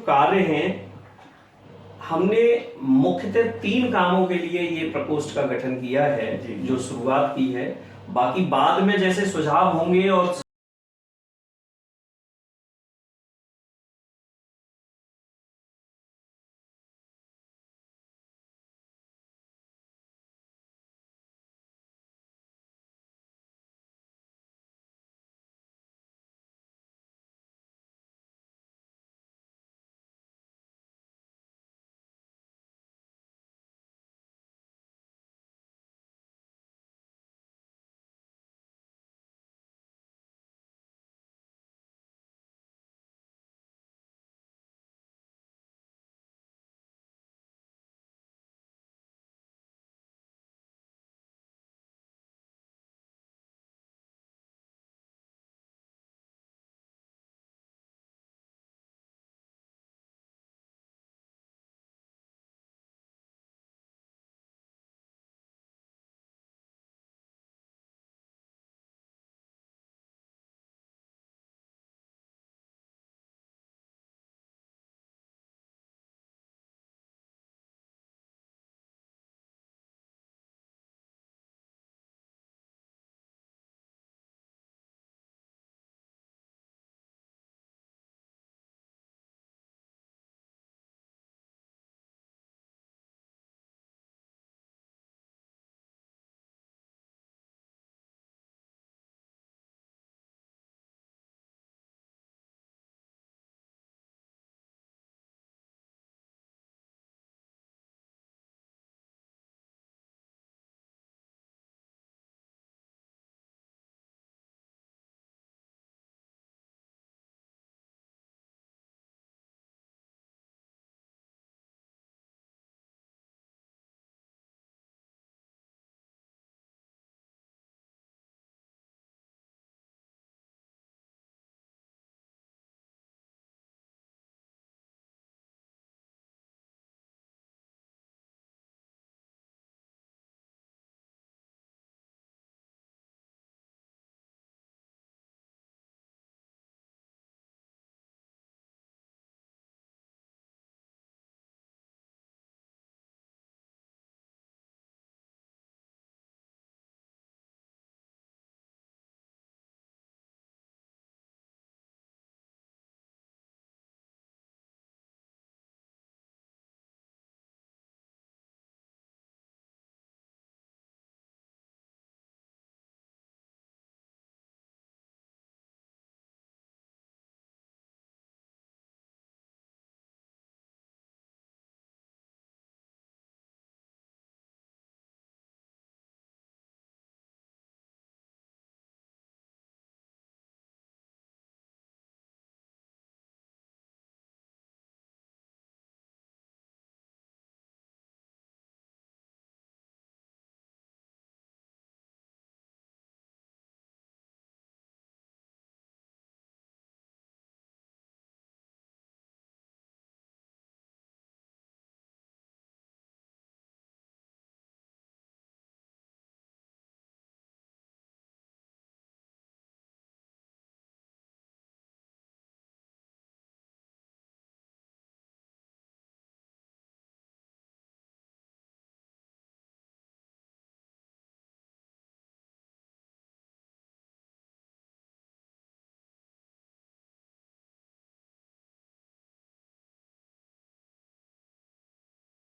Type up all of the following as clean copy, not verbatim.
कार्य हैं, हमने मुख्यतः 3 कामों के लिए ये प्रकोष्ठ का गठन किया है, जो शुरुआत की है। बाकी बाद में जैसे सुझाव होंगे और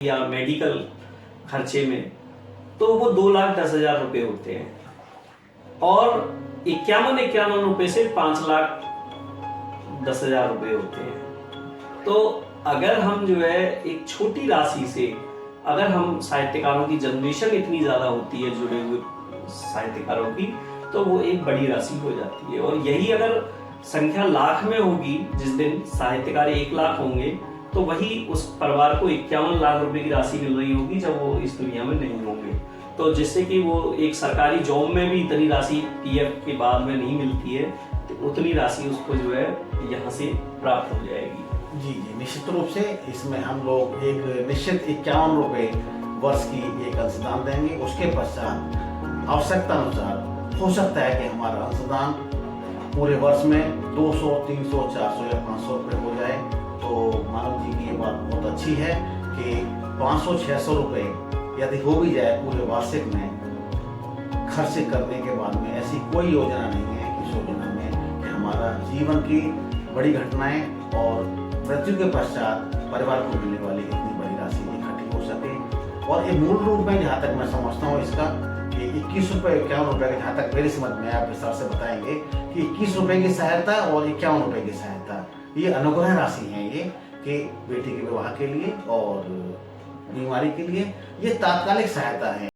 या मेडिकल खर्चे में, तो वो 2,10,000 रुपये होते हैं और 51 रुपये से 5,10,000 रुपये होते हैं। तो अगर हम जो है एक छोटी राशि से, अगर हम साहित्यकारों की जनरेशन इतनी ज्यादा होती है जुड़े हुए साहित्यकारों की, तो वो एक बड़ी राशि हो जाती है। और यही अगर संख्या लाख में होगी, जिस दिन साहित्यकार 1 लाख होंगे, तो वही उस परिवार को 51 लाख रुपए की राशि मिल रही होगी जब वो इस दुनिया में नहीं होंगे। तो जिससे कि वो एक सरकारी जॉब में भी इतनी राशि पीएफ के बाद में नहीं मिलती है, तो उतनी राशि उसको जो है यहाँ से प्राप्त हो जाएगी। जी जी, निश्चित रूप से इसमें हम लोग एक निश्चित 51 रुपये वर्ष की एक अंशदान देंगे। उसके पश्चात आवश्यकता अनुसार हो सकता है कि हमारा अंशदान पूरे वर्ष में 200, 300, 400 या 500 रुपये हो जाए। तो मानव जी की ये बात बहुत अच्छी है कि 500-600 रुपये यदि हो भी जाए पूरे वार्षिक में खर्च करने के बाद में, ऐसी कोई योजना नहीं है कि इस योजना में कि हमारा जीवन की बड़ी घटनाएं और मृत्यु के पश्चात परिवार को मिलने वाली इतनी बड़ी राशि इकट्ठी हो सके। और ये मूल रूप में जहाँ तक मैं समझता हूँ इसका कि 21 रुपये 51 रुपये, जहाँ तक मेरी समझ में आप विस्तार से बताएंगे कि 21 रुपये की सहायता और 51 रुपये की सहायता, ये अनुग्रह राशि है ये कि बेटी के विवाह के लिए और बीमारी के लिए, ये तात्कालिक सहायता है।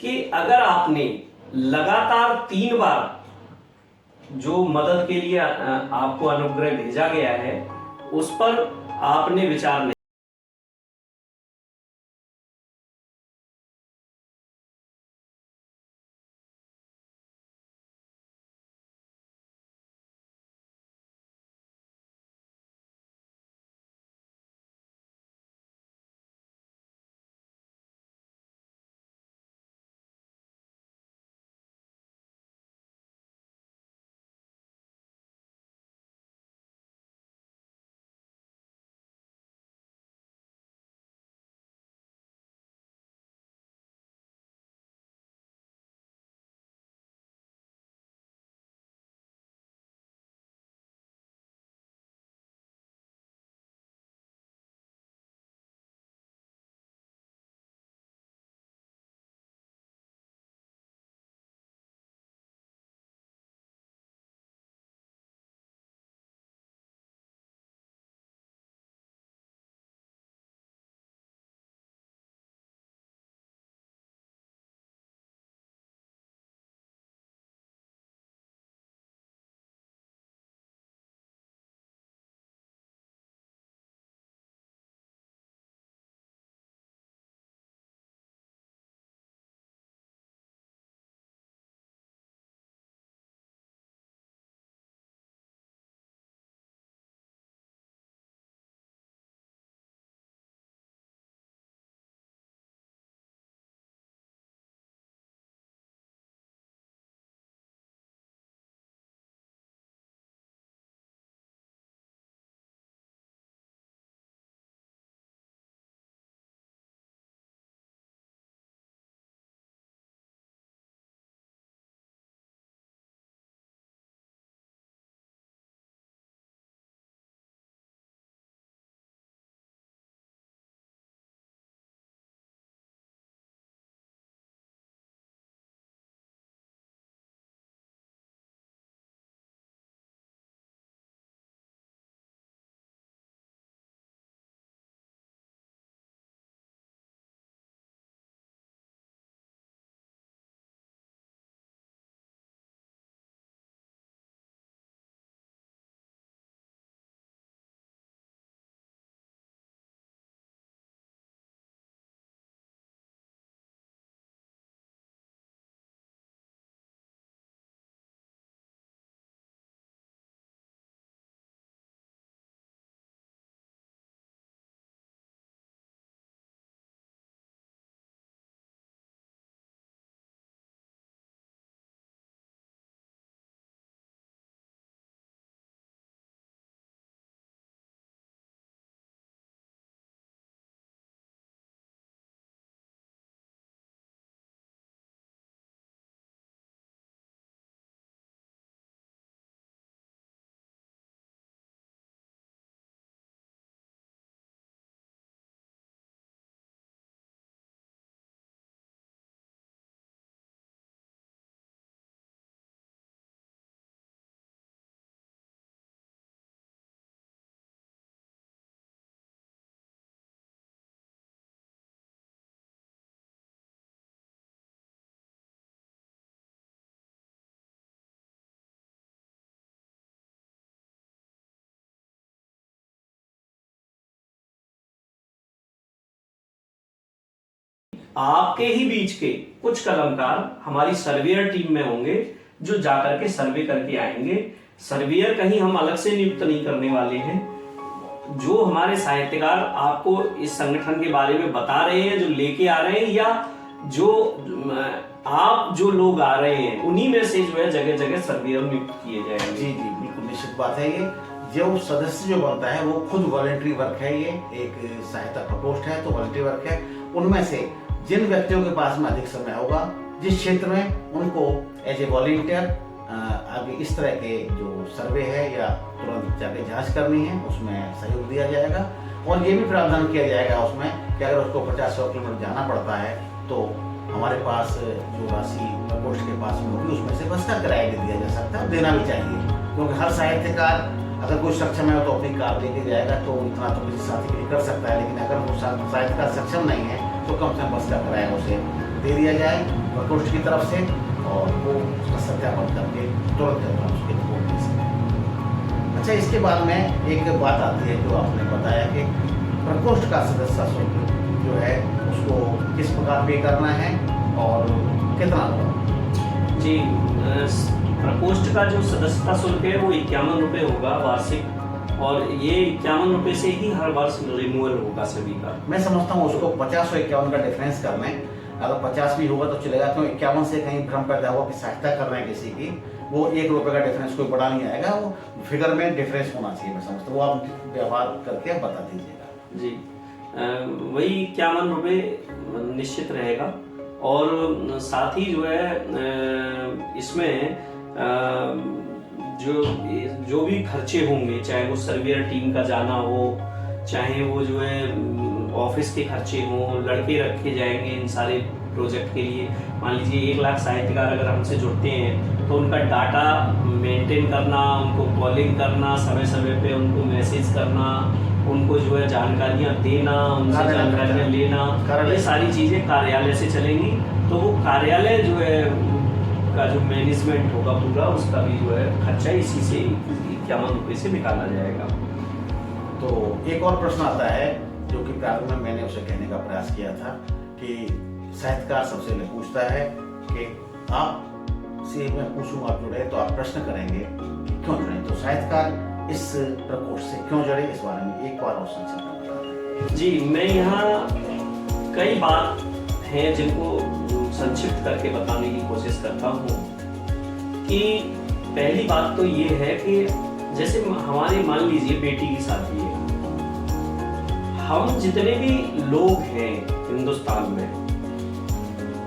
कि अगर आपने लगातार 3 बार जो मदद के लिए आपको अनुग्रह भेजा गया है उस पर आपने विचार नहीं आपके ही बीच के कुछ कलमकार हमारी सर्वेयर टीम में होंगे जो जाकर के सर्वे करके आएंगे। सर्वेयर कहीं हम अलग से नियुक्त नहीं करने वाले हैं। जो हमारे साहित्यकार आपको इस संगठन के बारे में बता रहे हैं, जो लेके आ रहे हैं, या जो आप जो लोग आ रहे हैं, उन्हीं में से जो है जगह जगह सर्वेयर नियुक्त किए जाएंगे। जी जी, बिल्कुल निश्चित बात है। ये जो सदस्य जो बनता है वो खुद वॉलेंट्री वर्क है। ये एक सहायता प्रकोष्ठ है तो वॉलेंट्री वर्क है। उनमें से जिन व्यक्तियों के पास में अधिक समय होगा जिस क्षेत्र में, उनको एज ए वॉलेंटियर आगे इस तरह के जो सर्वे है या तुरंत जाके जांच करनी है उसमें सहयोग दिया जाएगा। और ये भी प्रावधान किया जाएगा उसमें कि अगर उसको 50-100 किलोमीटर जाना पड़ता है तो हमारे पास जो राशि प्रकोष्ठ के पास में होगी उसमें से बस का किराया भी दिया जा सकता है, देना भी चाहिए। क्योंकि हर साहित्यकार अगर कोई सक्षम है तो अपनी कार लेके जाएगा तो इतना तो किसी साथी के लिए कर सकता है, लेकिन अगर वो साहित्यकार सक्षम नहीं है तो कम से कम बस का किराया उसे दे दिया जाए प्रकोष्ठ की तरफ से, और वो उसका सत्यापन करके तुरंत उसके रिपोर्ट दे सकें। अच्छा, इसके बाद में एक बात आती है जो आपने बताया कि प्रकोष्ठ का सदस्य शुल्क जो है उसको किस प्रकार पे करना है और कितना होगा। जी, प्रकोष्ठ का जो सदस्यता शुल्क है वो 51 रुपये होगा वार्षिक, और ये 51 रुपये से ही हर वर्ष रिन्यूअल होगा सभी का। मैं समझता हूँ उसको 50 और 51 का डिफरेंस करना है। अगर 50 भी होगा तो चलेगा, तो 51 से कहीं भ्रम पैदा हुआ कि सहायता कर रहे हैं किसी की, वो 1 रुपये का डिफरेंस कोई बड़ा नहीं आएगा, वो फिगर में डिफरेंस होना चाहिए। मैं समझता हूँ, वो आप व्यवहार करके बता दीजिएगा। जी, वही 51 रुपये निश्चित रहेगा। और साथ ही जो है इसमें जो भी खर्चे होंगे, चाहे वो सर्वेयर टीम का जाना हो, चाहे वो जो है ऑफिस के खर्चे हों, लड़के रखे जाएंगे इन सारे प्रोजेक्ट के लिए। मान लीजिए 1 लाख साहित्यकार अगर हमसे जुड़ते हैं तो उनका डाटा मेंटेन करना, उनको कॉलिंग करना, समय समय पे उनको मैसेज करना, उनको जो है जानकारियाँ देना, उनसे जानकारियाँ लेना, ये सारी चीज़ें कार्यालय से चलेंगी। तो वो कार्यालय जो है का जो मैनेजमेंट होगा पूरा, उसका भी जो है खर्चा इसी से 51 रुपये से निकाला जाएगा। तो एक और प्रश्न आता है जो कि प्रारंभ में मैंने उसे कहने का प्रयास किया था कि साहित्यकार सबसे पहले पूछता है कि आप से मैं पूछूं आप जुड़े तो आप प्रश्न करेंगे कि क्यों जुड़े। तो साहित्यकार इस प्रकोष्ठ से क्यों जुड़े, इस बारे में एक बार और संक्षिप्त में बता दें। जी, मैं यहाँ कई बात हैं जिनको संक्षिप्त करके बताने की कोशिश करता हूँ। कि पहली बात तो ये है कि जैसे हमारे मान लीजिए बेटी की शादी है, हम जितने भी लोग हैं हिंदुस्तान में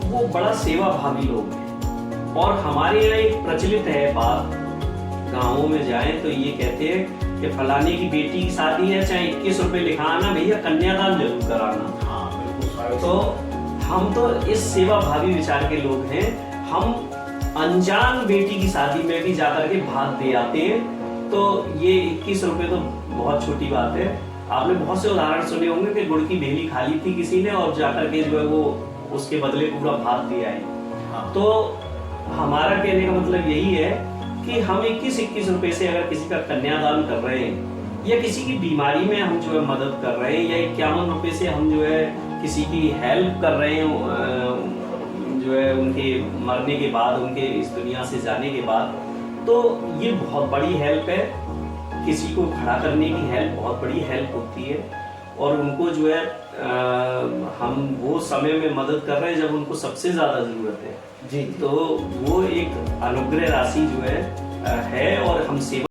वो बड़ा सेवा भावी लोग हैं। और हमारे यहाँ एक प्रचलित है बात, गाँवों में जाएं तो ये कहते हैं कि फलाने की बेटी की शादी है, चाहे 21 रुपये लिखा आना, भैया कन्यादान जरूर कराना। हाँ बिल्कुल। तो हम तो इस सेवा भावी विचार के लोग हैं। हम अनजान बेटी की शादी में भी जाकर के भाग दे आते हैं। तो ये 21 रुपये तो बहुत छोटी बात है। आपने बहुत से उदाहरण सुने होंगे कि गुड़ की ढेली खाली थी किसी ने और जाकर के जो है वो उसके बदले पूरा भाग दे आए। हाँ। तो हमारा कहने का मतलब यही है कि हम 21 रुपये से अगर किसी का कन्यादान कर रहे हैं या किसी की बीमारी में हम जो है मदद कर रहे हैं, या 51 रुपये से हम जो है किसी की हेल्प कर रहे हैं जो है उनके मरने के बाद, उनके इस दुनिया से जाने के बाद, तो ये बहुत बड़ी हेल्प है। किसी को खड़ा करने की हेल्प बहुत बड़ी हेल्प होती है। और उनको जो है हम वो समय में मदद कर रहे हैं जब उनको सबसे ज़्यादा ज़रूरत है। जी। तो वो एक अनुग्रह राशि जो है और हम सेवा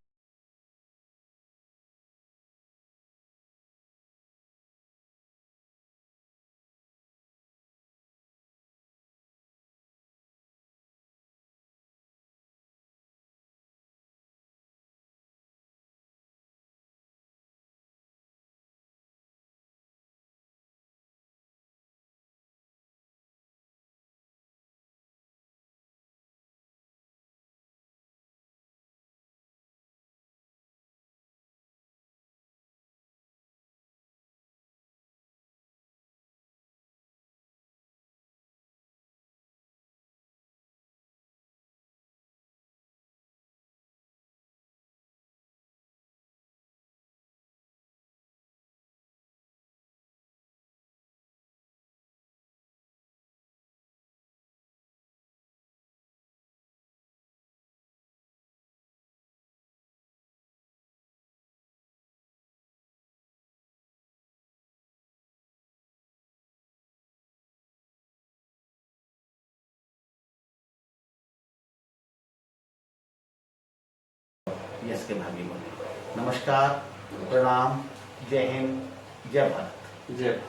यश के भागी बने। नमस्कार, प्रणाम, जय हिंद, जय भारत। जय